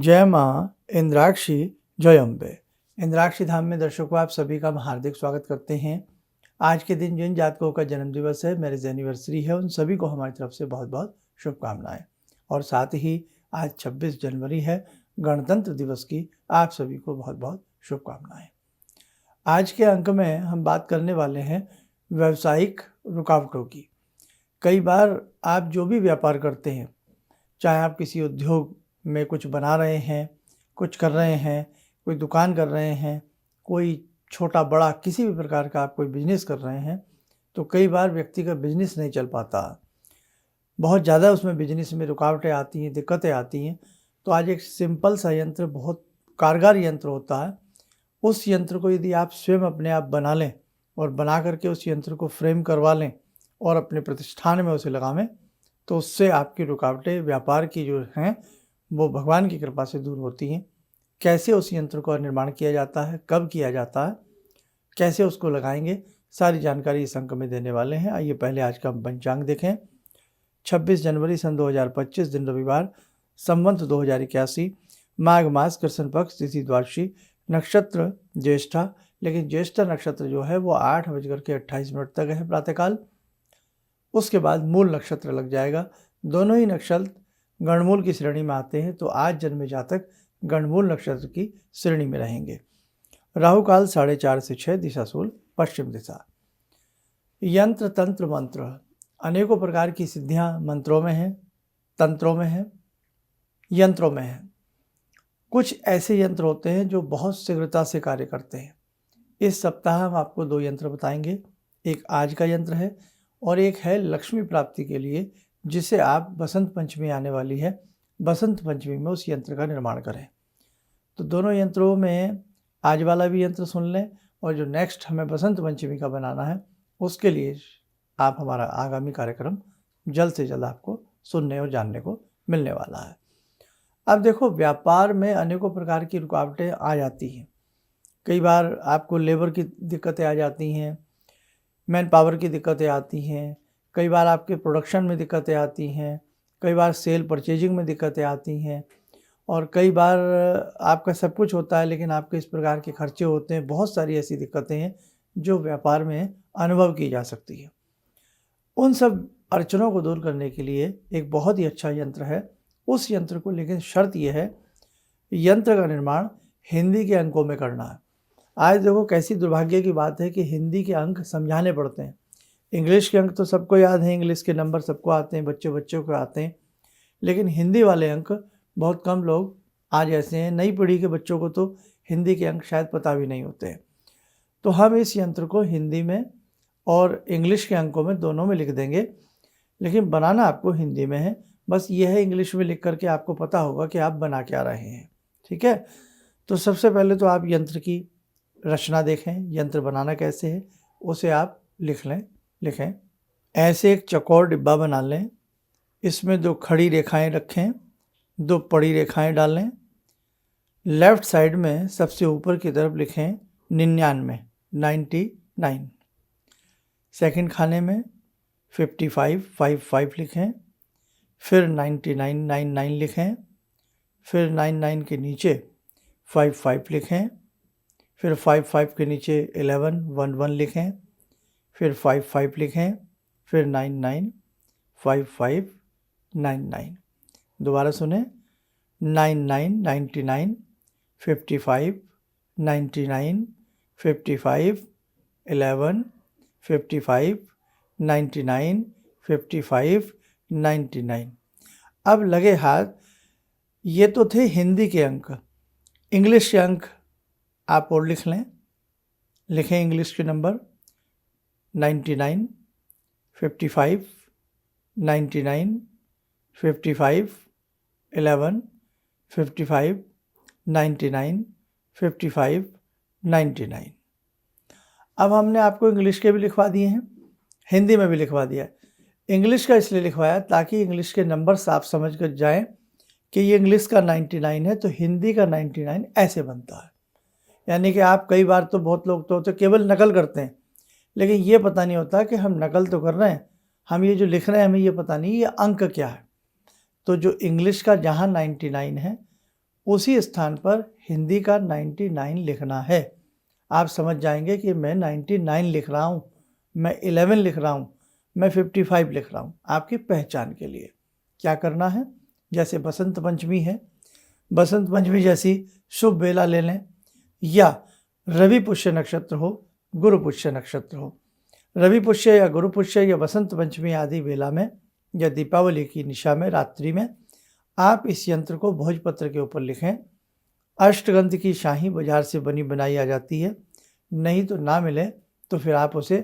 जय माँ इंद्राक्षी जय अम्बे। इंद्राक्षी धाम में दर्शकों आप सभी का हम हार्दिक स्वागत करते हैं। आज के दिन जिन जातकों का जन्म दिवस है, मैरिज एनिवर्सरी है, उन सभी को हमारी तरफ से बहुत बहुत शुभकामनाएं। और साथ ही आज 26 जनवरी है, गणतंत्र दिवस की आप सभी को बहुत बहुत शुभकामनाएं। आज के अंक में हम बात करने वाले हैं व्यावसायिक रुकावटों की। कई बार आप जो भी व्यापार करते हैं, चाहे आप किसी उद्योग में कुछ बना रहे हैं, कुछ कर रहे हैं, कोई दुकान कर रहे हैं, कोई छोटा बड़ा किसी भी प्रकार का आप कोई बिजनेस कर रहे हैं, तो कई बार व्यक्ति का बिजनेस नहीं चल पाता, बहुत ज़्यादा उसमें बिजनेस में रुकावटें आती हैं, दिक्कतें आती हैं। तो आज एक सिंपल सा यंत्र, बहुत कारगर यंत्र होता है। उस यंत्र को यदि आप स्वयं अपने आप बना लें और बना करके उस यंत्र को फ्रेम करवा लें और अपने प्रतिष्ठान में उसे लगावें, तो उससे आपकी रुकावटें व्यापार की जो हैं वो भगवान की कृपा से दूर होती हैं। कैसे उस यंत्र का निर्माण किया जाता है, कब किया जाता है, कैसे उसको लगाएंगे, सारी जानकारी इस अंक में देने वाले हैं। आइए पहले आज का पंचांग देखें। 26 जनवरी सन 2025 दिन रविवार, संवत 2081, माघ मास, कृष्ण पक्ष, तिथि द्वादशी, नक्षत्र ज्येष्ठा। लेकिन ज्येष्ठा नक्षत्र जो है वो 8:28 तक है प्रातःकाल। उसके बाद मूल नक्षत्र लग जाएगा। दोनों ही नक्षत्र गणमूल की श्रेणी में आते हैं, तो आज जन्मे जातक गणमूल नक्षत्र की श्रेणी में रहेंगे। राहु काल 4:30 से 6, दिशा शूल पश्चिम दिशा। यंत्र तंत्र मंत्र, अनेकों प्रकार की सिद्धियां मंत्रों में हैं, तंत्रों में हैं, यंत्रों में हैं। कुछ ऐसे यंत्र होते हैं जो बहुत शीघ्रता से कार्य करते हैं। इस सप्ताह हम आपको 2 यंत्र बताएंगे। एक आज का यंत्र है और एक है लक्ष्मी प्राप्ति के लिए, जिसे आप बसंत पंचमी आने वाली है, बसंत पंचमी में उस यंत्र का निर्माण करें। तो दोनों यंत्रों में आज वाला भी यंत्र सुन लें, और जो नेक्स्ट हमें बसंत पंचमी का बनाना है उसके लिए आप हमारा आगामी कार्यक्रम जल्द से जल्द आपको सुनने और जानने को मिलने वाला है। अब देखो, व्यापार में अनेकों प्रकार की रुकावटें आ जाती हैं। कई बार आपको लेबर की दिक्कतें आ जाती हैं, मैन पावर की दिक्कतें आती हैं, कई बार आपके प्रोडक्शन में दिक्कतें आती हैं, कई बार सेल परचेजिंग में दिक्कतें आती हैं, और कई बार आपका सब कुछ होता है लेकिन आपके इस प्रकार के खर्चे होते हैं। बहुत सारी ऐसी दिक्कतें हैं जो व्यापार में अनुभव की जा सकती है। उन सब अड़चनों को दूर करने के लिए एक बहुत ही अच्छा यंत्र है। उस यंत्र को, लेकिन शर्त यह है, यंत्र का निर्माण हिंदी के अंकों में करना है। आज देखो कैसी दुर्भाग्य की बात है कि हिंदी के अंक समझाने पड़ते हैं। इंग्लिश के अंक तो सबको याद हैं, इंग्लिश के नंबर सबको आते हैं, बच्चों को आते हैं, लेकिन हिंदी वाले अंक बहुत कम लोग आज ऐसे हैं। नई पीढ़ी के बच्चों को तो हिंदी के अंक शायद पता भी नहीं होते हैं। तो हम इस यंत्र को हिंदी में और इंग्लिश के अंकों में, दोनों में लिख देंगे, लेकिन बनाना आपको हिंदी में है। बस यह है, इंग्लिश में लिख करके आपको पता होगा कि आप बना क्या रहे हैं। ठीक है, तो सबसे पहले तो आप यंत्र की रचना देखें, यंत्र बनाना कैसे है उसे आप लिखें। ऐसे एक चौकोर डिब्बा बना लें, इसमें 2 खड़ी रेखाएं रखें, 2 पड़ी रेखाएं डालें। लेफ्ट साइड में सबसे ऊपर की तरफ लिखें 99। सेकंड खाने में 55 लिखें, फिर 99 लिखें, फिर 99 के नीचे 55 लिखें, फिर 55 के नीचे 11 लिखें, फिर 55 लिखें, फिर 99 दोबारा सुने, 99 55 99 55 11 55 99 55 99। अब लगे हाथ। ये तो थे हिंदी के अंक। इंग्लिश के अंक आप और लिखें इंग्लिश के नंबर 99 55 99 55 11 55 99 55 99। अब हमने आपको इंग्लिश के भी लिखवा दिए हैं, हिंदी में भी लिखवा दिया है। इंग्लिश का इसलिए लिखवाया ताकि इंग्लिश के नंबर साफ समझ कर जाएं कि ये इंग्लिश का 99 है तो हिंदी का 99 ऐसे बनता है। यानी कि आप कई बार तो, बहुत लोग तो केवल नकल करते हैं, लेकिन ये पता नहीं होता कि हम नकल तो कर रहे हैं, हम ये जो लिख रहे हैं हमें ये पता नहीं ये अंक क्या है। तो जो इंग्लिश का जहाँ 99 है उसी स्थान पर हिंदी का 99 लिखना है। आप समझ जाएंगे कि मैं 99 लिख रहा हूँ, मैं 11 लिख रहा हूँ, मैं 55 लिख रहा हूँ। आपकी पहचान के लिए क्या करना है, जैसे बसंत पंचमी है, बसंत पंचमी जैसी शुभ बेला ले लें, या रवि पुष्य नक्षत्र हो, गुरु पुष्य नक्षत्र हो। रवि पुष्य या गुरु पुष्य या बसंत पंचमी आदि बेला में या दीपावली की निशा में रात्रि में आप इस यंत्र को भोजपत्र के ऊपर लिखें। अष्टगंध की शाही बाजार से बनी बनाई आ जाती है, नहीं तो ना मिले तो फिर आप उसे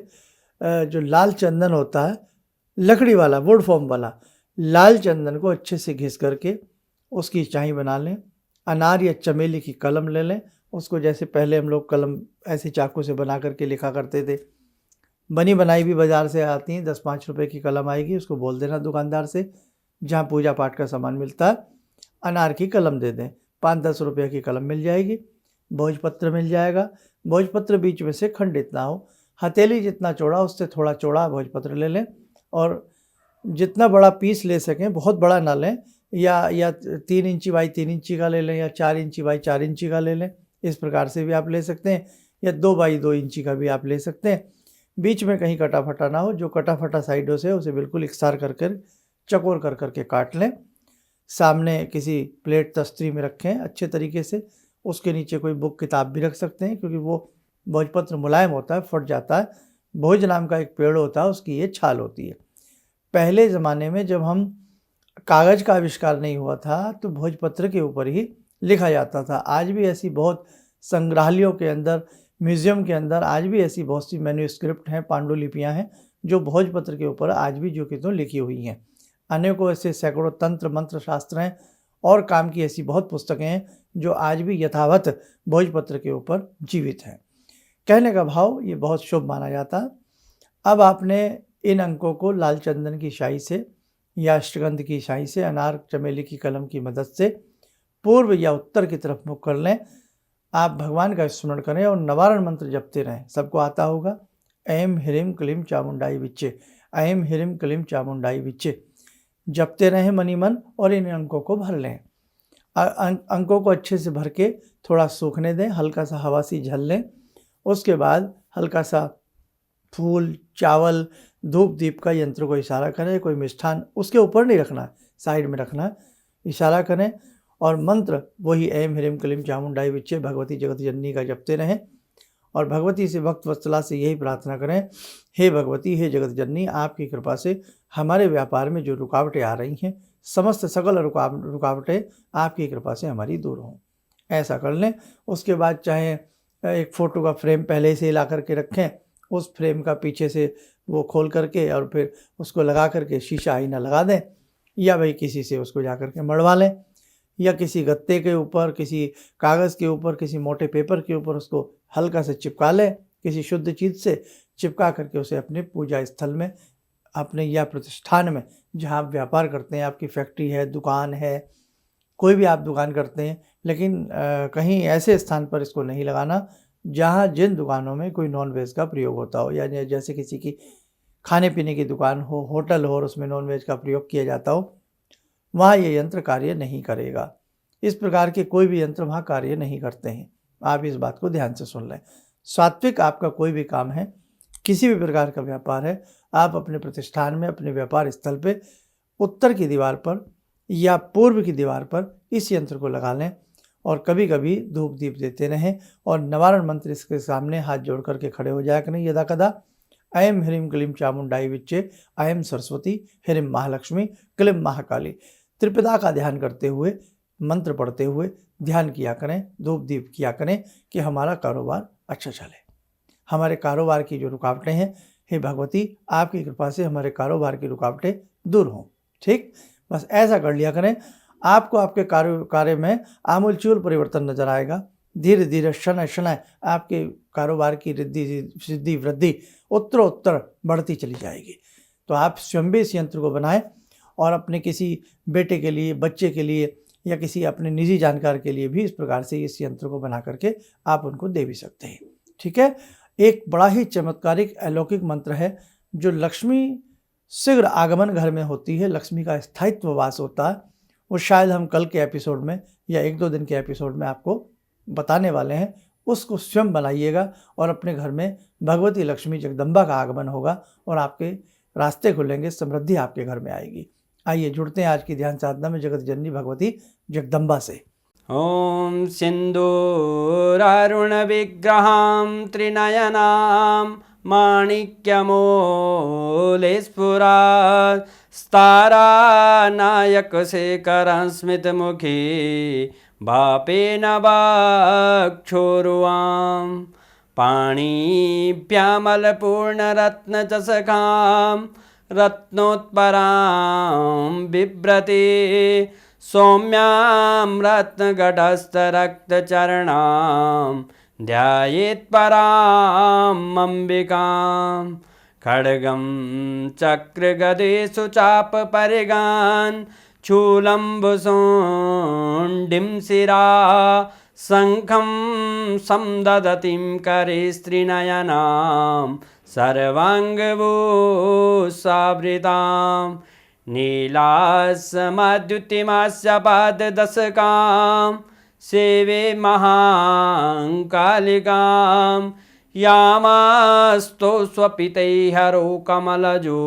जो लाल चंदन होता है, लकड़ी वाला, वुड फॉर्म वाला लाल चंदन को अच्छे से घिस करके उसकी शाही बना लें। अनार या चमेली की कलम ले लें, उसको जैसे पहले हम लोग कलम ऐसे चाकू से बना करके लिखा करते थे, बनी बनाई भी बाज़ार से आती हैं, 10-5 रुपए की कलम आएगी, उसको बोल देना दुकानदार से जहाँ पूजा पाठ का सामान मिलता है, अनार की कलम दे दें, 5-10 रुपये की कलम मिल जाएगी। भोजपत्र मिल जाएगा, भोजपत्र बीच में से खंडित ना हो, हथेली जितना चौड़ा उससे थोड़ा चौड़ा भोजपत्र ले लें, और जितना बड़ा पीस ले सकें, बहुत बड़ा ना लें, या 3 इंची बाई 3 इंची का ले लें, या 4 इंची बाई 4 इंची का ले लें, इस प्रकार से भी आप ले सकते हैं, या 2 बाई 2 इंची का भी आप ले सकते हैं। बीच में कहीं कटा फटा ना हो, जो कटा फटा साइडों से उसे बिल्कुल इकसार कर चकोर कर करके काट लें। सामने किसी प्लेट तस्तरी में रखें अच्छे तरीके से, उसके नीचे कोई बुक किताब भी रख सकते हैं, क्योंकि वो भोजपत्र मुलायम होता है, फट जाता है। भोज नाम का एक पेड़ होता है, उसकी ये छाल होती है। पहले ज़माने में जब हम कागज़ का आविष्कार नहीं हुआ था तो भोजपत्र के ऊपर ही लिखा जाता था। आज भी ऐसी बहुत संग्रहालयों के अंदर, म्यूज़ियम के अंदर आज भी ऐसी बहुत सी मैन्युस्क्रिप्ट हैं, पांडुलिपियाँ हैं, जो भोजपत्र के ऊपर आज भी जो कि तो लिखी हुई हैं। अनेकों ऐसे सैकड़ों तंत्र मंत्र शास्त्र हैं और काम की ऐसी बहुत पुस्तकें हैं जो आज भी यथावत भोजपत्र के ऊपर जीवित हैं। कहने का भाव ये बहुत शुभ माना जाता है। अब आपने इन अंकों को लाल चंदन की शाई से या अष्टगंध की शाई से, अनार चमेली की कलम की मदद से पूर्व या उत्तर की तरफ मुख कर लें। आप भगवान का स्मरण करें और नवारण मंत्र जपते रहें। सबको आता होगा, ऐं ह्रीं क्लीं चामुंडाई विच्चे, ऐं ह्रीं क्लीं चामुंडाई विच्चे। जपते रहें मनी मन और इन अंकों को भर लें। अंकों को अच्छे से भर के थोड़ा सूखने दें, हल्का सा हवा सी झल लें। उसके बाद हल्का सा फूल, चावल, धूप दीप का यंत्र को इशारा करें, कोई मिष्ठान उसके ऊपर नहीं रखना है, साइड में रखना है, इशारा करें और मंत्र वही ऐं ह्रीं क्लीं चामुंडाई विच्चे भगवती जगत जननी का जपते रहें। और भगवती से भक्त वत्सला से यही प्रार्थना करें, हे भगवती, हे जगत जननी, आपकी कृपा से हमारे व्यापार में जो रुकावटें आ रही हैं, समस्त सकल रुकावटें आपकी कृपा से हमारी दूर हों। ऐसा कर लें। उसके बाद चाहे एक फ़ोटो का फ्रेम पहले से ला करके रखें, उस फ्रेम का पीछे से वो खोल करके और फिर उसको लगा करके शीशा आईना लगा दें, या भाई किसी से उसको जा करके मढ़वा लें, या किसी गत्ते के ऊपर, किसी कागज़ के ऊपर, किसी मोटे पेपर के ऊपर उसको हल्का से चिपका लें, किसी शुद्ध चीज़ से चिपका करके उसे अपने पूजा स्थल में, अपने या प्रतिष्ठान में जहाँ आप व्यापार करते हैं, आपकी फैक्ट्री है, दुकान है, कोई भी आप दुकान करते हैं, लेकिन कहीं ऐसे स्थान पर इसको नहीं लगाना जहाँ जिन दुकानों में कोई नॉन वेज का प्रयोग होता हो, या जैसे किसी की खाने पीने की दुकान हो, होटल हो और उसमें नॉन वेज का प्रयोग किया जाता हो, वहाँ ये यंत्र कार्य नहीं करेगा। इस प्रकार के कोई भी यंत्र वहाँ कार्य नहीं करते हैं। आप इस बात को ध्यान से सुन लें। सात्विक आपका कोई भी काम है, किसी भी प्रकार का व्यापार है, आप अपने प्रतिष्ठान में, अपने व्यापार स्थल पे उत्तर की दीवार पर या पूर्व की दीवार पर इस यंत्र को लगा लें और कभी कभी धूप दीप देते रहें और नवारण मंत्र इसके सामने हाथ जोड़ करके खड़े हो जाया करें यदा कदा। ऐं ह्रीं क्लीं चामुंडाई विच्चे, ऐं सरस्वती ह्रीं महालक्ष्मी क्लीं महाकाली। त्रिपिता का ध्यान करते हुए, मंत्र पढ़ते हुए ध्यान किया करें, धूप दीप किया करें कि हमारा कारोबार अच्छा चले। हमारे कारोबार की जो रुकावटें हैं, हे भगवती आपकी कृपा से हमारे कारोबार की रुकावटें दूर हों। ठीक, बस ऐसा कर लिया करें। आपको आपके कार्य में आमूलचूल परिवर्तन नजर आएगा। धीरे धीरे शनय शनय आपके कारोबार की रिद्धि सिद्धि वृद्धि उत्तरोत्तर बढ़ती चली जाएगी। तो आप स्वयं भी इस यंत्र को बनाएं और अपने किसी बेटे के लिए, बच्चे के लिए या किसी अपने निजी जानकार के लिए भी इस प्रकार से इस यंत्र को बना करके आप उनको दे भी सकते हैं। ठीक है, एक बड़ा ही चमत्कारिक अलौकिक मंत्र है जो लक्ष्मी शीघ्र आगमन घर में होती है, लक्ष्मी का स्थायित्व वास होता है, वो शायद हम कल के एपिसोड में या 1-2 दिन के एपिसोड में आपको बताने वाले हैं। उसको स्वयं बनाइएगा और अपने घर में भगवती लक्ष्मी जगदम्बा का आगमन होगा और आपके रास्ते खुलेंगे, समृद्धि आपके घर में आएगी। आइए जुड़ते हैं आज की ध्यान साधना में जगत जननी भगवती जगदम्बा से। ॐ सिन्दूरारुण विग्रहां त्रिनयनां माणिक्यमूले स्फुरात् स्तारानायकशेखरं स्मितमुखी भापेन वक्षोरुवां पाणिभ्यामलपूर्णरत्नचषकां रत्नोत्परां बिभ्रति सौम्यां रत्नघटस्थरक्तचरणां ध्यायेत्परां अम्बिकां खड्गं चक्रगदेषु चापपरिगान् शूलम्बुशुण्डिं शिरा शङ्खं संदधतीं करे स्त्रीनयनां सर्वाङ्गभूषावृताम् नीलासमद्युतिमास्य पाददशकां सेवे महाकालिकां यामास्तो स्वपितैहरो कमलजो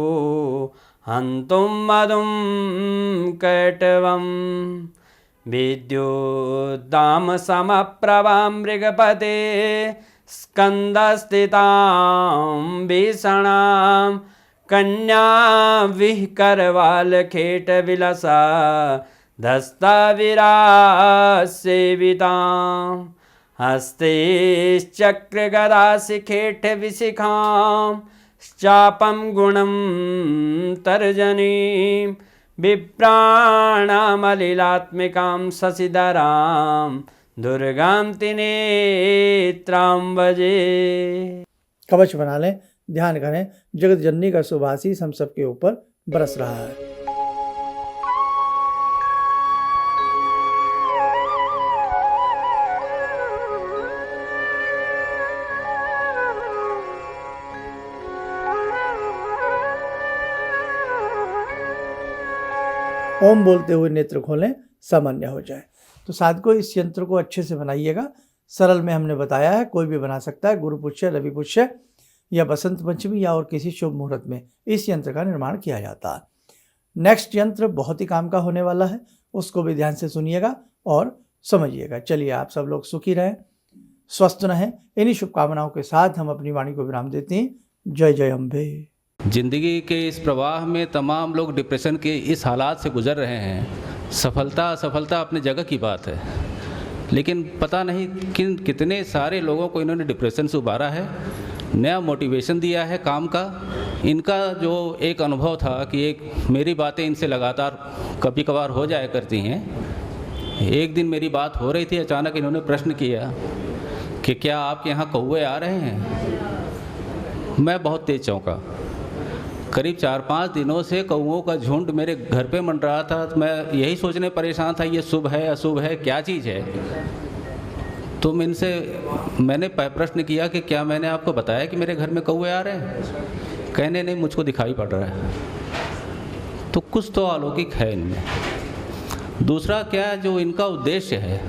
हन्तुं मधुं कैटवं विद्युद्दामसमप्रभां मृगपते स्कन्दस्थितां भीषणां कन्या विहकरवालखेटविलसा धस्ताविरासेवितां हस्तैश्चक्रगदाशिखेटविशिखां चापं गुणं तर्जनीं विप्राणामलिलात्मिकां शशिधरां दुर्गां त्रिनेत्रां भजे। कवच बना लें, ध्यान करें, जगत जननी का शुभ आशीष हम सबके ऊपर बरस रहा है। ओम बोलते हुए नेत्र खोलें, सामान्य हो जाए। तो साधकों, इस यंत्र को अच्छे से बनाइएगा। सरल में हमने बताया है, कोई भी बना सकता है। गुरु पुष्य, रवि पुष्य या बसंत पंचमी या और किसी शुभ मुहूर्त में इस यंत्र का निर्माण किया जाता है। नेक्स्ट यंत्र बहुत ही काम का होने वाला है, उसको भी ध्यान से सुनिएगा और समझिएगा। चलिए, आप सब लोग सुखी रहें, स्वस्थ रहें। इन्हीं शुभकामनाओं के साथ हम अपनी वाणी को विराम देते हैं। जय जय अम्बे। जिंदगी के इस प्रवाह में तमाम लोग डिप्रेशन के इस हालात से गुजर रहे हैं। सफलता असफलता अपनी जगह की बात है, लेकिन पता नहीं कितने सारे लोगों को इन्होंने डिप्रेशन से उबारा है, नया मोटिवेशन दिया है काम का। इनका जो एक अनुभव था कि एक मेरी बातें इनसे लगातार कभी कभार हो जाया करती हैं। एक दिन मेरी बात हो रही थी, अचानक इन्होंने प्रश्न किया कि क्या आपके यहाँ कौवे आ रहे हैं। मैं बहुत तेज चौंका। करीब 4-5 दिनों से कौवों का झुंड मेरे घर पे मंडरा था। तो मैं यही सोचने परेशान था, ये शुभ है अशुभ है, क्या चीज़ है। तो मैंने प्रश्न किया कि क्या मैंने आपको बताया कि मेरे घर में कौवे आ रहे हैं। कहने नहीं, मुझको दिखाई पड़ रहा है। तो कुछ तो अलौकिक है इनमें। दूसरा क्या, जो इनका उद्देश्य है,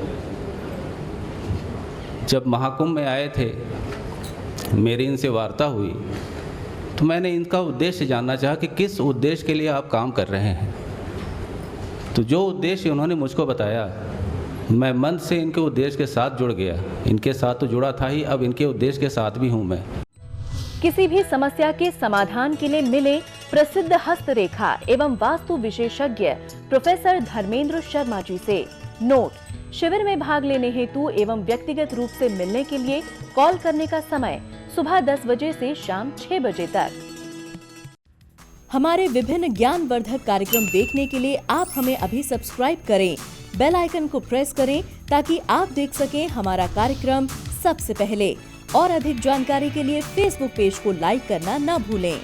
जब महाकुंभ में आए थे, मेरी इनसे वार्ता हुई तो मैंने इनका उद्देश्य जानना चाहा कि किस उद्देश्य के लिए आप काम कर रहे हैं। तो जो उद्देश्य उन्होंने मुझको बताया, मैं मन से इनके उद्देश्य के साथ जुड़ गया। इनके साथ तो जुड़ा था ही, अब इनके उद्देश्य के साथ भी हूँ मैं। किसी भी समस्या के समाधान के लिए मिले प्रसिद्ध हस्तरेखा एवं वास्तु विशेषज्ञ प्रोफेसर धर्मेंद्र शर्मा जी से। नोट: शिविर में भाग लेने हेतु एवं व्यक्तिगत रूप से मिलने के लिए कॉल करने का समय सुबह 10 बजे से शाम 6 बजे तक। हमारे विभिन्न ज्ञानवर्धक कार्यक्रम देखने के लिए आप हमें अभी सब्सक्राइब करें, बेल आइकन को प्रेस करें ताकि आप देख सकें हमारा कार्यक्रम सबसे पहले। और अधिक जानकारी के लिए फेसबुक पेज को लाइक करना न भूलें।